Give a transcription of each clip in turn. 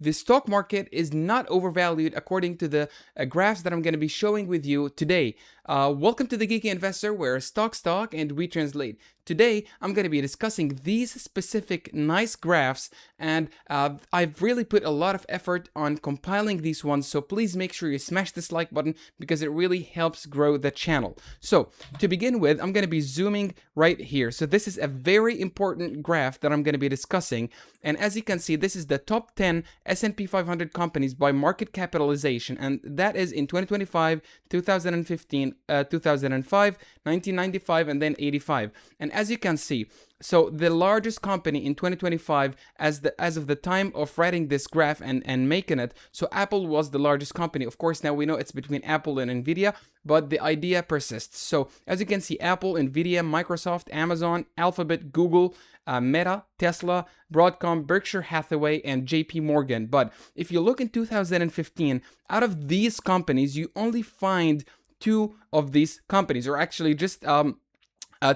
the stock market is not overvalued according to the graphs that I'm going to be showing with you today. Welcome to the Geeky Investor, where stocks talk and we translate. Today, I'm going to be discussing these specific nice graphs, and I've really put a lot of effort on compiling these ones, so please make sure you smash this like button because it really helps grow the channel. So, to begin with, I'm going to be zooming right here. So this is a very important graph that I'm going to be discussing, and as you can see, this is the top 10 S&P 500 companies by market capitalization, and that is in 2025, 2015, 2005, 1995, and then 85. And as you can see, so the largest company in 2025 as of the time of writing this graph and making it, so Apple was the largest company. Of course, now we know it's between Apple and Nvidia, but the idea persists. So as you can see, Apple, Nvidia, Microsoft, Amazon, Alphabet, Google, Meta, Tesla, Broadcom, Berkshire Hathaway, and JP Morgan. But if you look in 2015, out of these companies, you only find two of these companies, or actually just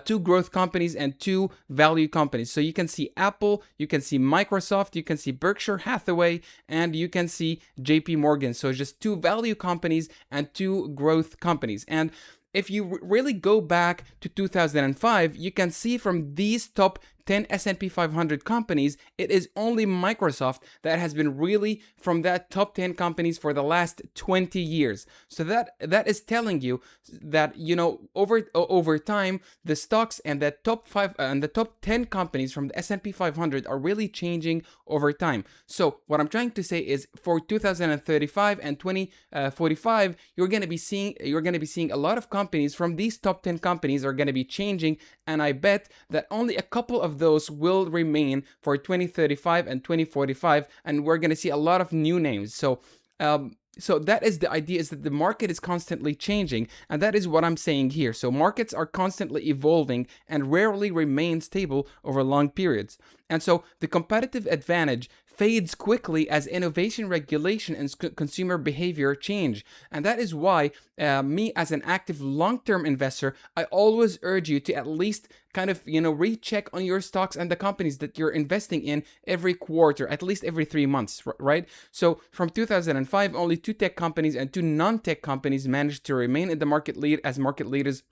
two growth companies and two value companies. So you can see Apple, you can see Microsoft, you can see Berkshire Hathaway, and you can see JP Morgan. So just two value companies and two growth companies. And if you really go back to 2005, you can see from these top 10 S&P 500 companies, it is only Microsoft that has been really from that top 10 companies for the last 20 years. So that is telling you that, you know, over time, the stocks and the top 5 and the top 10 companies from the S&P 500 are really changing over time. So what I'm trying to say is, for 2035 and 2045, you're going to be seeing a lot of companies from these top 10 companies are going to be changing, and I bet that only a couple of those will remain for 2035 and 2045, and we're going to see a lot of new names. So that is the idea, is that the market is constantly changing, and that is what I'm saying here. So markets are constantly evolving and rarely remain stable over long periods. And so the competitive advantage fades quickly as innovation, regulation, and consumer behavior change. And that is why me, as an active long-term investor, I always urge you to at least kind of, recheck on your stocks and the companies that you're investing in every quarter, at least every 3 months, right? So from 2005, only 2 tech companies and 2 non-tech companies managed to remain in the market as market leaders.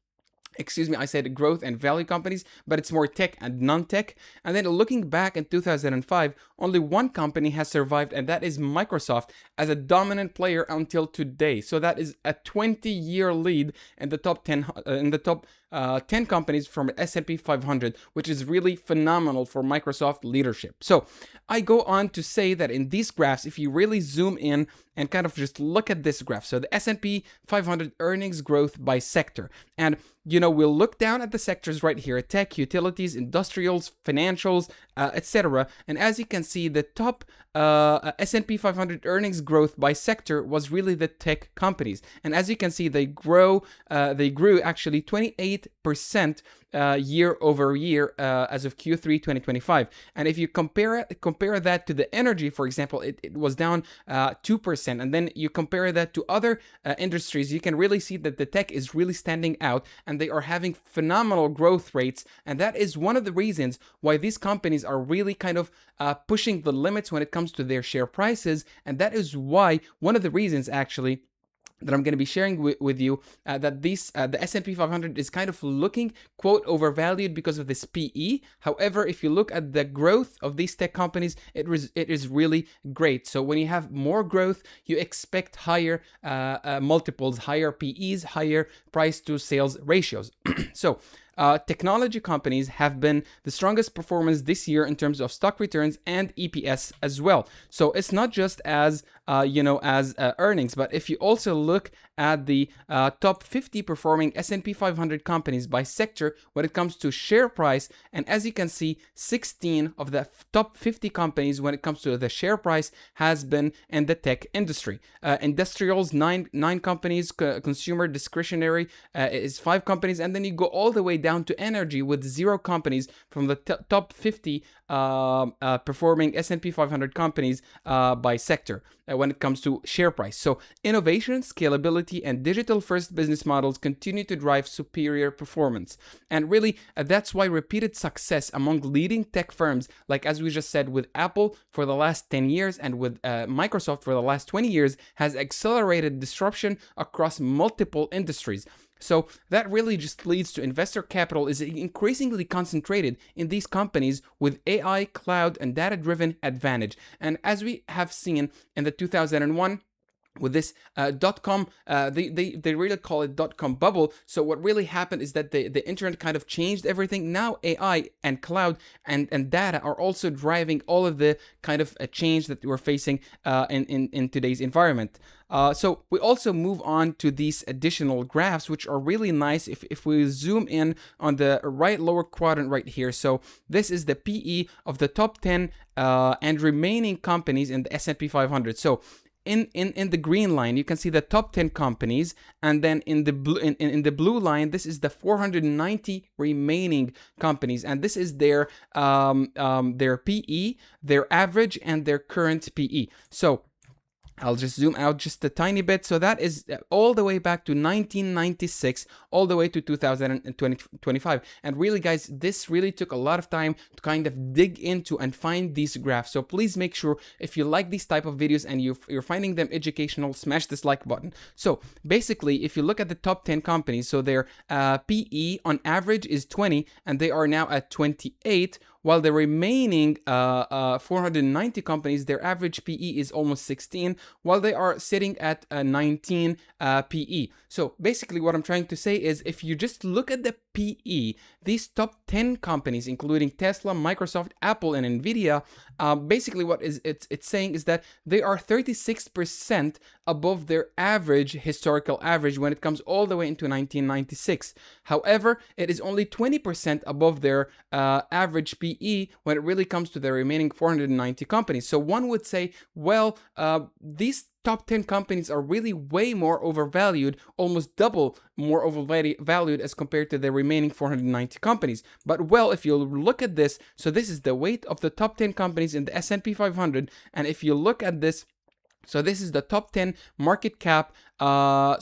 Excuse me, I said growth and value companies, but it's more tech and non-tech. And then looking back in 2005, only 1 company has survived, and that is Microsoft, as a dominant player until today. So that is a 20-year lead in the top 10 10 companies from S&P 500, which is really phenomenal for Microsoft leadership. So I go on to say that in these graphs, if you really zoom in and kind of just look at this graph, so the S&P 500 earnings growth by sector, and we'll look down at the sectors right here: tech, utilities, industrials, financials, etc. And as you can see, the top S&P 500 earnings growth by sector was really the tech companies. And as you can see, they grew actually 28% year over year as of Q3 2025. And if you compare that to the energy, for example, it was down 2%. And then you compare that to other industries, you can really see that the tech is really standing out, and they are having phenomenal growth rates. And that is one of the reasons why these companies are really kind of pushing the limits when it comes to their share prices. And that is why one of the reasons actually that I'm going to be sharing with you that the S&P 500 is kind of looking, quote, overvalued because of this PE. However, if you look at the growth of these tech companies, it is really great. So when you have more growth, you expect higher multiples, higher PEs, higher price to sales ratios. So technology companies have been the strongest performance this year in terms of stock returns and EPS as well. So it's not just as earnings, but if you also look at the top 50 performing S&P 500 companies by sector when it comes to share price, and as you can see, 16 of the top 50 companies when it comes to the share price has been in the tech industry. Industrials, nine companies, consumer discretionary is 5 companies, and then you go all the way down to energy with 0 companies from the top 50 performing S&P 500 companies by sector when it comes to share price. So innovation, scalability, scalability, and digital-first business models continue to drive superior performance. And really, that's why repeated success among leading tech firms, like as we just said with Apple for the last 10 years and with Microsoft for the last 20 years, has accelerated disruption across multiple industries. So that really just leads to investor capital is increasingly concentrated in these companies with AI, cloud, and data-driven advantage. And as we have seen in the 2001, with this dot-com, they really call it dot-com bubble. So what really happened is that the internet kind of changed everything. Now AI and cloud and data are also driving all of the kind of change that we're facing in today's environment. So we also move on to these additional graphs, which are really nice if we zoom in on the right lower quadrant right here. So this is the PE of the top 10 and remaining companies in the S&P 500. So in the green line, you can see the top 10 companies, and then in the blue in the blue line, this is the 490 remaining companies, and this is their PE, their average, and their current PE. So I'll just zoom out just a tiny bit. So that is all the way back to 1996, all the way to 2025. And really, guys, this really took a lot of time to kind of dig into and find these graphs. So please make sure if you like these type of videos and you're finding them educational, smash this like button. So basically, if you look at the top 10 companies, so their PE on average is 20, and they are now at 28. While the remaining 490 companies, their average PE is almost 16, while they are sitting at 19 PE. So basically what I'm trying to say is if you just look at the PE, these top 10 companies, including Tesla, Microsoft, Apple, and Nvidia, basically what it's saying is that they are 36% above their average, historical average, when it comes all the way into 1996. However, it is only 20% above their average PE when it really comes to the remaining 490 companies. So one would say, well, these top 10 companies are really way more overvalued, almost double more overvalued as compared to the remaining 490 companies. But well, if you look at this, so this is the weight of the top 10 companies in the S&P 500, and if you look at this, so this is the top 10 market cap. By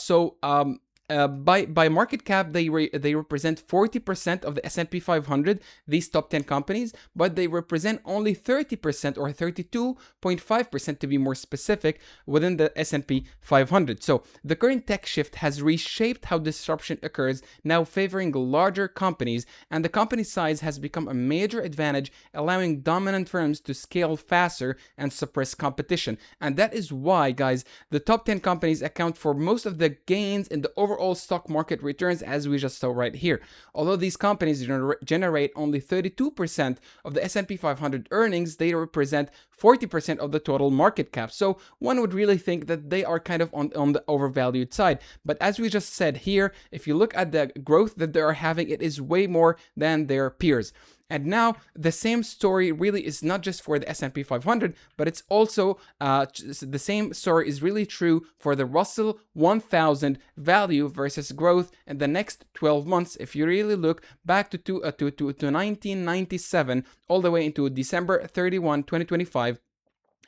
market cap, they represent 40% of the S&P 500, these top 10 companies, but they represent only 30% or 32.5% to be more specific within the S&P 500. So the current tech shift has reshaped how disruption occurs, now favoring larger companies, and the company size has become a major advantage, allowing dominant firms to scale faster and suppress competition. And that is why, guys, the top 10 companies account for most of the gains in the overall stock market returns, as we just saw right here. Although these companies generate only 32% of the S&P 500 earnings, they represent 40% of the total market cap. So one would really think that they are kind of on the overvalued side. But as we just said here, if you look at the growth that they are having, it is way more than their peers. And now the same story really is not just for the S&P 500, but it's also the same story is really true for the Russell 1000 value versus growth in the next 12 months. If you really look back to 1997 all the way into December 31, 2025,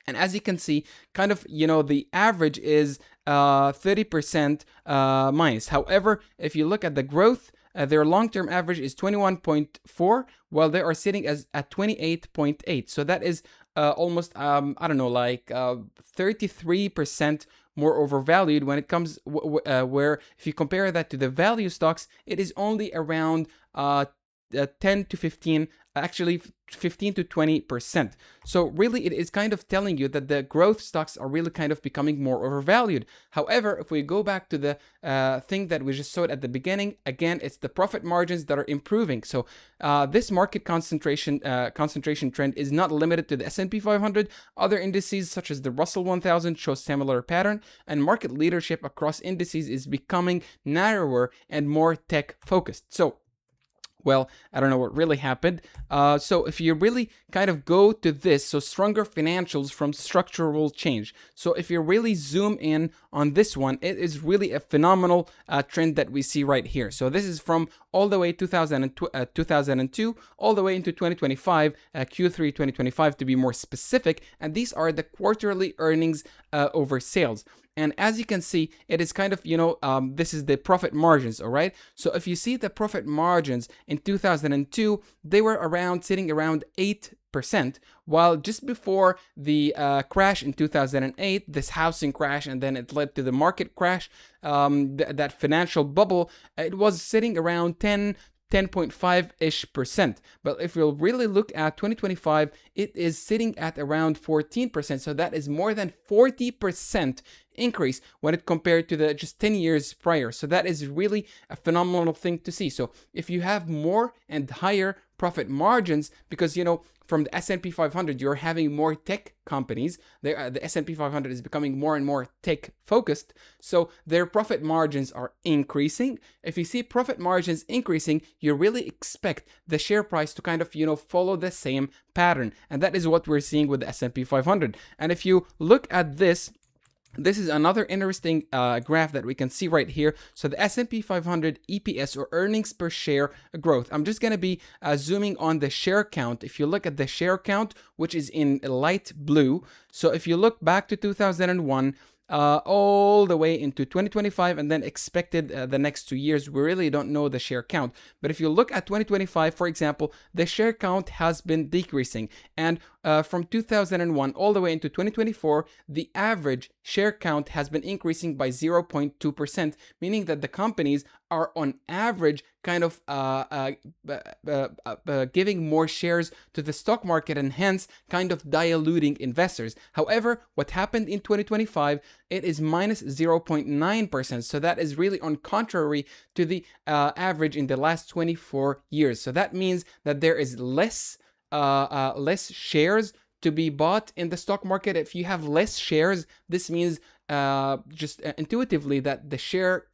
and as you can see, kind of, the average is 30% minus. However, if you look at the growth, their long-term average is 21.4, while they are sitting at 28.8. So that is almost, 33% more overvalued when it comes, where if you compare that to the value stocks, it is only around 10 to 15, actually 15 to 20%. So really it is kind of telling you that the growth stocks are really kind of becoming more overvalued. However, if we go back to the thing that we just saw at the beginning, again, it's the profit margins that are improving. So this market concentration trend is not limited to the S&P 500. Other indices such as the Russell 1000 show similar pattern, and market leadership across indices is becoming narrower and more tech focused. So well, I don't know what really happened. So if you really kind of go to this, so stronger financials from structural change. So if you really zoom in on this one, it is really a phenomenal trend that we see right here. So this is from all the way 2002 all the way into 2025, Q3 2025 to be more specific. And these are the quarterly earnings over sales. And as you can see, it is kind of, this is the profit margins, all right? So if you see the profit margins in 2002, they were sitting around 8%, while just before the crash in 2008, this housing crash, and then it led to the market crash, that financial bubble, it was sitting around 10.5-ish%. But if we'll really look at 2025, it is sitting at around 14%. So that is more than 40% increase when it compared to the just 10 years prior. So that is really a phenomenal thing to see. So if you have more and higher profit margins, because from the S&P 500 you're having more tech companies, the S&P 500 is becoming more and more tech focused, so their profit margins are increasing. If you see profit margins increasing, you really expect the share price to kind of follow the same pattern, and that is what we're seeing with the S&P 500. And if you look at this is another interesting graph that we can see right here. So the S&P 500 EPS, or earnings per share growth. I'm just going to be zooming on the share count. If you look at the share count, which is in light blue. So if you look back to 2001, all the way into 2025, and then expected the next 2 years, we really don't know the share count. But if you look at 2025, for example, the share count has been decreasing. And from 2001 all the way into 2024, the average share count has been increasing by 0.2%, meaning that the companies are on average kind of giving more shares to the stock market, and hence kind of diluting investors. However, what happened in 2025, it is minus 0.9%. So that is really on contrary to the average in the last 24 years. So that means that there is less shares to be bought in the stock market. If you have less shares, this means just intuitively that the share,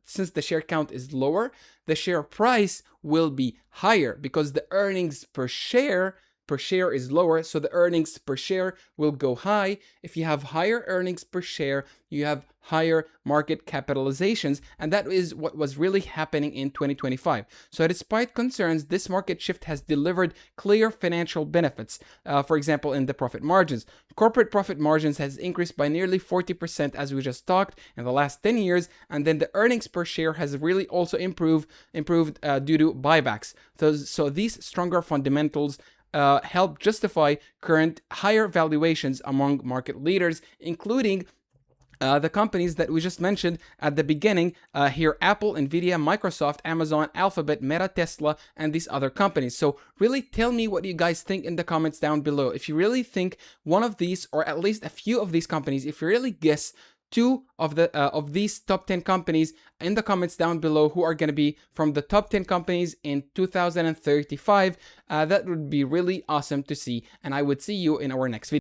since the share count is lower, the share price will be higher because the earnings per share is lower, so the earnings per share will go high. If you have higher earnings per share, you have higher market capitalizations, and that is what was really happening in 2025. So despite concerns, this market shift has delivered clear financial benefits. For example, in the profit margins, corporate profit margins has increased by nearly 40%, as we just talked, in the last 10 years, and then the earnings per share has really also improved due to buybacks. So these stronger fundamentals help justify current higher valuations among market leaders, including the companies that we just mentioned at the beginning here: Apple, Nvidia, Microsoft, Amazon, Alphabet, Meta, Tesla, and these other companies. So really tell me what you guys think in the comments down below. If you really think one of these, or at least a few of these companies, if you really guess two of these top 10 companies in the comments down below, who are going to be from the top 10 companies in 2035, that would be really awesome to see, and I would see you in our next video.